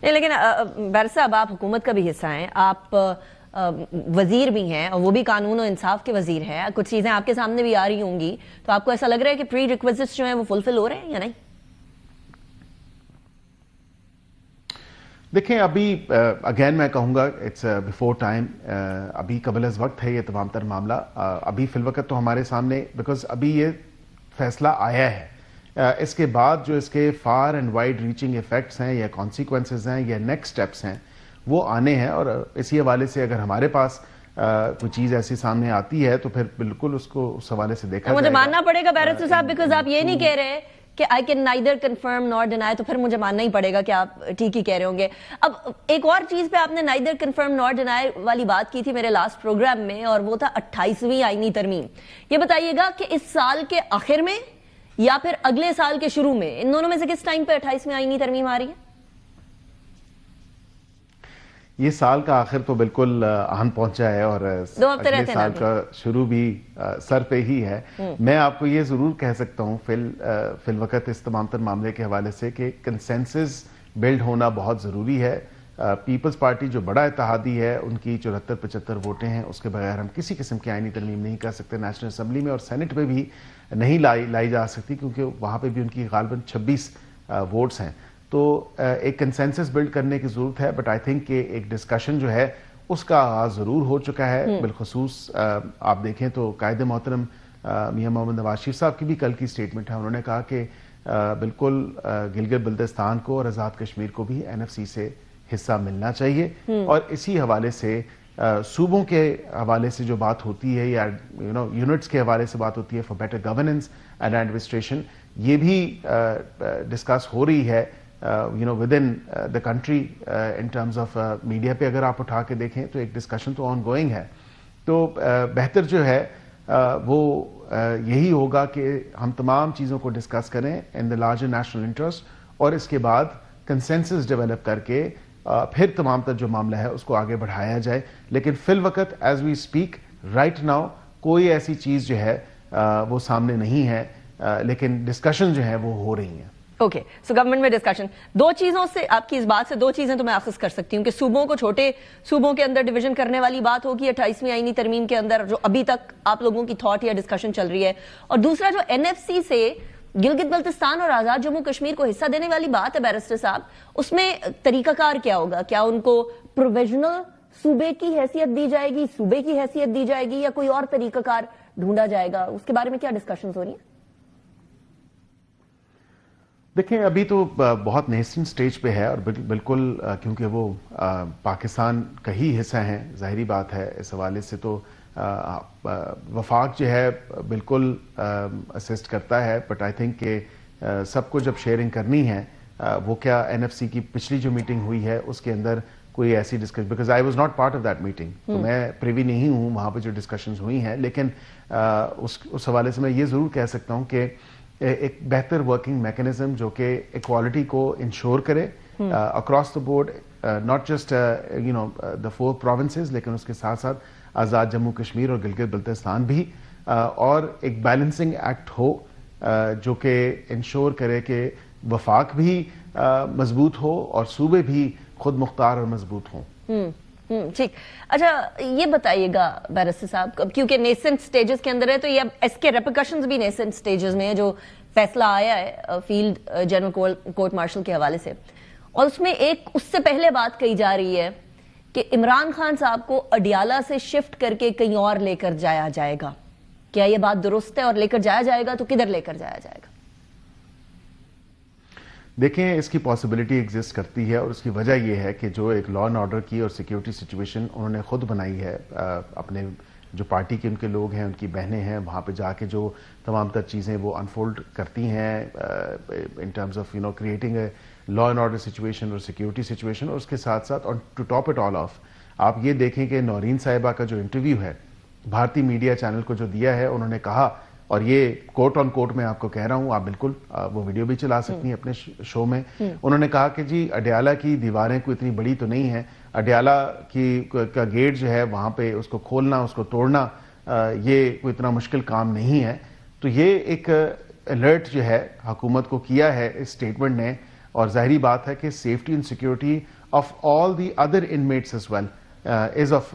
نہیں لیکن بارش صاحب آپ حکومت کا بھی حصہ ہیں, آپ وزیر بھی ہیں اور وہ بھی قانون و انصاف کے وزیر ہیں, کچھ چیزیں آپ کے سامنے بھی آ رہی ہوں گی, تو آپ کو ایسا لگ رہا ہے کہ پری ریکویزٹس جو ہیں وہ فلفل ہو رہے ہیں یا نہیں؟ دیکھیں ابھی اگین میں کہوں گا اٹس بیفور ٹائم, ابھی قبل از وقت ہے یہ تمام تر معاملہ. ابھی فی الوقت تو ہمارے سامنے بیکاز ابھی یہ فیصلہ آیا ہے, اس کے بعد جو اس کے far and wide reaching effects ہیں یا کانسیکوینسز ہیں یا نیکسٹ سٹیپس ہیں وہ آنے ہیں, اور اسی حوالے سے اگر ہمارے پاس کوئی چیز ایسی سامنے آتی ہے تو پھر بالکل اس کو اس حوالے سے دیکھا جائے گا. مجھے ماننا پڑے گا بیرسٹر صاحب, بیکاز آپ یہ نہیں کہہ رہے کہ I can neither confirm nor deny, تو پھر مجھے ماننا ہی پڑے گا کہ آپ ٹھیک ہی کہہ رہے ہوں گے. اب ایک اور چیز پہ آپ نے neither confirm nor deny والی بات کی تھی میرے لاسٹ پروگرام میں, اور وہ تھا 28ویں آئینی ترمیم. یہ بتائیے گا کہ اس سال کے آخر میں یا پھر اگلے سال کے شروع میں, ان دونوں میں سے کس ٹائم پہ 28ویں آئینی ترمیم آ رہی ہے؟ یہ سال کا آخر تو بالکل آن پہنچا ہے اور اگلے سال کا شروع بھی سر پہ ہی ہے. میں آپ کو یہ ضرور کہہ سکتا ہوں فی الوقت اس تمام تر معاملے کے حوالے سے کہ کنسنسس بلڈ ہونا بہت ضروری ہے. پیپلز پارٹی جو بڑا اتحادی ہے ان کی 74-75 ووٹیں ہیں, اس کے بغیر ہم کسی قسم کی آئینی ترمیم نہیں کر سکتے. نیشنل اسمبلی میں اور سینٹ میں بھی نہیں لائی جا سکتی کیونکہ وہاں پہ بھی ان کی غالباً 26 ووٹس ہیں. تو ایک کنسنسس بلڈ کرنے کی ضرورت ہے, بٹ آئی تھنک کہ ایک ڈسکشن جو ہے اس کا آغاز ضرور ہو چکا ہے. بالخصوص آپ دیکھیں تو قائد محترم میاں محمد نواز شریف صاحب کی بھی کل کی سٹیٹمنٹ ہے, انہوں نے کہا کہ بالکل گلگت بلتستان کو اور آزاد کشمیر کو بھی NFC سے حصہ ملنا چاہیے. اور اسی حوالے سے صوبوں کے حوالے سے جو بات ہوتی ہے یا یونٹس کے حوالے سے بات ہوتی ہے for better governance and administration, یہ بھی ڈسکس ہو رہی ہے within the country in terms of media پہ اگر آپ اٹھا کے دیکھیں تو ایک ڈسکشن تو آن گوئنگ ہے. تو بہتر جو ہے وہ یہی ہوگا کہ ہم تمام چیزوں کو ڈسکس کریں ان دا لارجر نیشنل انٹرسٹ, اور اس کے بعد کنسنسس ڈیولپ کر کے پھر تمام تر جو معاملہ ہے اس کو آگے بڑھایا جائے. لیکن فی الوقت as we speak right now کوئی ایسی چیز جو ہے وہ سامنے نہیں ہے, لیکن ڈسکشن جو ہے وہ ہو رہی ہیں. اوکے, سو گورنمنٹ میں ڈسکشن دو چیزوں سے, آپ کی اس بات سے دو چیزیں تو میں اخذ کر سکتی ہوں کہ صوبوں کو چھوٹے صوبوں کے اندر ڈویژن کرنے والی بات ہوگی 28ویں آئینی ترمیم کے اندر, جو ابھی تک آپ لوگوں کی تھاٹ یا ڈسکشن چل رہی ہے, اور دوسرا جو NFC سے گلگت بلتستان اور آزاد جموں کشمیر کو حصہ دینے والی بات ہے بیرسٹر صاحب, اس میں طریقہ کار کیا ہوگا؟ کیا ان کو پروویژنل صوبے کی حیثیت دی جائے گی, صوبے کی حیثیت دی جائے گی, یا کوئی اور طریقہ کار ڈھونڈا جائے گا؟ اس کے بارے میں کیا ڈسکشنز ہو رہی ہیں؟ دیکھیں ابھی تو بہت نیسنٹ سٹیج پہ ہے, اور بالکل کیونکہ وہ پاکستان کا ہی حصہ ہیں, ظاہری بات ہے اس حوالے سے تو وفاق جو ہے بالکل اسسٹ کرتا ہے. بٹ آئی تھنک کہ سب کو جب شیئرنگ کرنی ہے, وہ کیا NFC کی پچھلی جو میٹنگ ہوئی ہے اس کے اندر کوئی ایسی discussion, because I was not part of that meeting, تو میں پریوی نہیں ہوں وہاں پہ جو ڈسکشنز ہوئی ہیں, لیکن اس حوالے سے میں یہ ضرور کہہ سکتا ہوں کہ ایک بہتر ورکنگ میکنزم جو کہ ایکوالٹی کو انشور کرے across the board, not just the 4 provinces, لیکن اس کے ساتھ ساتھ آزاد جموں کشمیر اور گلگت بلتستان بھی, اور ایک بیلنسنگ ایکٹ ہو جو کہ انشور کرے کہ وفاق بھی مضبوط ہو اور صوبے بھی خود مختار اور مضبوط ہوں. ٹھیک. اچھا یہ بتائیے گا بیرسٹر صاحب, کیونکہ نیسنٹ سٹیجز کے اندر ہے تو یہ اس کے ریپرکشنز بھی نیسنٹ سٹیجز میں ہے, جو فیصلہ آیا ہے field general court marshal K حوالے سے, اور اس میں ایک اس سے پہلے بات کہی جا رہی ہے کہ عمران خان صاحب کو اڈیالہ سے شفٹ کر کے کہیں اور لے کر جایا جائے گا. کیا یہ بات درست ہے, اور لے کر جایا جائے گا تو کدھر لے کر جایا جائے گا؟ دیکھیں اس کی پاسبلٹی ایگزسٹ کرتی ہے, اور اس کی وجہ یہ ہے کہ جو ایک لا اینڈ آرڈر کی اور سیکیورٹی سچویشن انہوں نے خود بنائی ہے, اپنے جو پارٹی کے ان کے لوگ ہیں, ان کی بہنیں ہیں, وہاں پہ جا کے جو تمام تر چیزیں وہ انفولڈ کرتی ہیں in terms of creating a law and order situation اور سیکیورٹی سچویشن. اور اس کے ساتھ ساتھ to top it all off آپ یہ دیکھیں کہ نورین صاحبہ کا جو انٹرویو ہے بھارتی میڈیا چینل کو جو دیا ہے, انہوں نے کہا, اور یہ کوٹ آن کوٹ میں آپ کو کہہ رہا ہوں, آپ بالکل وہ ویڈیو بھی چلا سکتی ہیں اپنے شو میں, انہوں نے کہا کہ جی اڈیالہ کی دیواریں کوئی اتنی بڑی تو نہیں ہیں, اڈیالہ کا گیٹ جو ہے وہاں پہ اس کو کھولنا, اس کو توڑنا یہ کوئی اتنا مشکل کام نہیں ہے. تو یہ ایک الرٹ جو ہے حکومت کو کیا ہے اس سٹیٹمنٹ نے, اور ظاہری بات ہے کہ safety and security of all the other inmates as well as of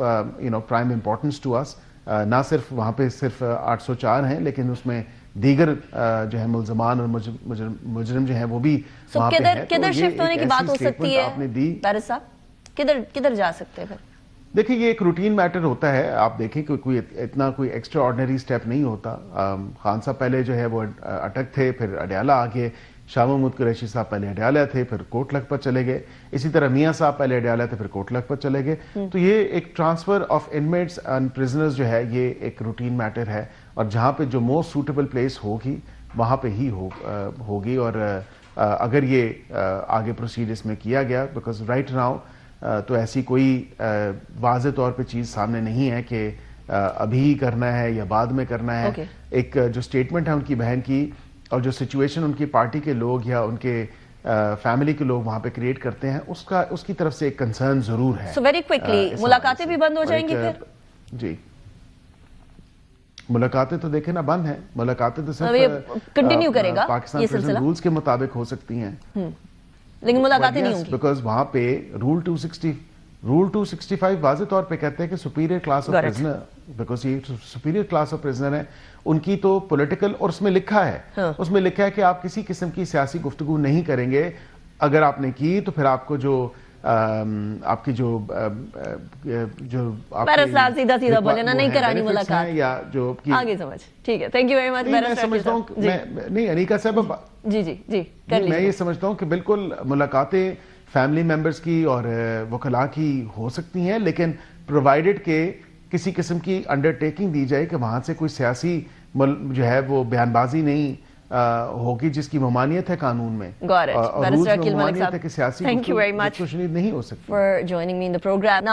prime importance to us. نہ صرف وہاں پہ صرف 804 ہیں لیکن اس میں دیگر جو ہے ملزمان اور مجرم جو ہیں وہ بھی وہاں پہ ہیں. کدھر شفٹ ہونے کی بات ہو سکتی ہے بارش صاحب؟ کدھر جا سکتے ہیں پھر؟ دیکھیں یہ ایک روٹین میٹر ہوتا ہے. آپ دیکھیں کہ کوئی اتنا کوئی ایکسٹرا آرڈنری سٹیپ نہیں ہوتا. خان صاحب پہلے جو ہے وہ اٹک تھے, پھر اڈیالہ آگے, شاہ محمود قریشی صاحب پہلے اڈیالہ تھے, پھر کوٹ لکھپت چلے گئے. اسی طرح میاں صاحب پہلے اڈیالہ تھے, پھر کوٹ لکھپت چلے گئے. تو یہ ایک transfer of inmates and prisoners جو ہے یہ ایک روٹین میٹر ہے, اور جہاں پہ جو موسٹ سوٹیبل پلیس ہوگی وہاں پہ ہی ہوگی. اور اگر یہ آگے پروسیڈ اس میں کیا گیا, بیکاز رائٹ ناؤ تو ایسی کوئی واضح طور پہ چیز سامنے نہیں ہے کہ ابھی ہی کرنا ہے یا بعد میں کرنا ہے. ایک جو سٹیٹمنٹ ہے ان کی بہن کی, اور جو سچویشن ان کی پارٹی کے لوگ یا ان کے فیملی کے لوگ وہاں پہ کریٹ کرتے ہیں, اس کی طرف سے ایک کنسرن ضرور ہے. سو ویری کوئکلی ملاقاتیں بھی بند ہو جائیں گی پھر؟ جی ملاقاتیں تو دیکھیں نا بند ہیں. ملاقاتیں تو صرف کنٹینیو کرے گا پاکستان پریزنٹ رولز کے مطابق ہو سکتی ہیں, لیکن ملاقاتیں نہیں ہوں گی. بیکاز وہاں پہ رول 265 واضح طور پہ کہتے ہیں کہ superior class of prisoner, because یہ سپیریئر کلاس آف پرزنر ہے, ان کی تو پولیٹیکل, اور اس میں لکھا ہے کہ آپ کسی قسم کی سیاسی گفتگو نہیں کریں گے. اگر آپ نے کی تو پھر آپ کو جو آپ کی جو سیدھا سیدھا بولے نا, نہیں کرانی ملاقات یا جو آگے سمجھ. ٹھیک ہے, تھینک یو ویری مچ. میں سمجھتا ہوں نہیں انیکا صاحب, جی میں یہ سمجھتا ہوں کہ بالکل ملاقاتیں فیملی ممبرز کی اور وکلاء کی ہو سکتی ہیں, لیکن پرووائڈڈ کہ کسی قسم کی انڈرٹیکنگ دی جائے کہ وہاں سے کوئی سیاسی جو ہے وہ بیان بازی نہیں ہوگی جس کی ممانعت ہے قانون میں, اور روز میں ممانعت ہے کہ سیاسی تھینک یو ویری مچ نہیں ہو سکتی. For joining me in the programme.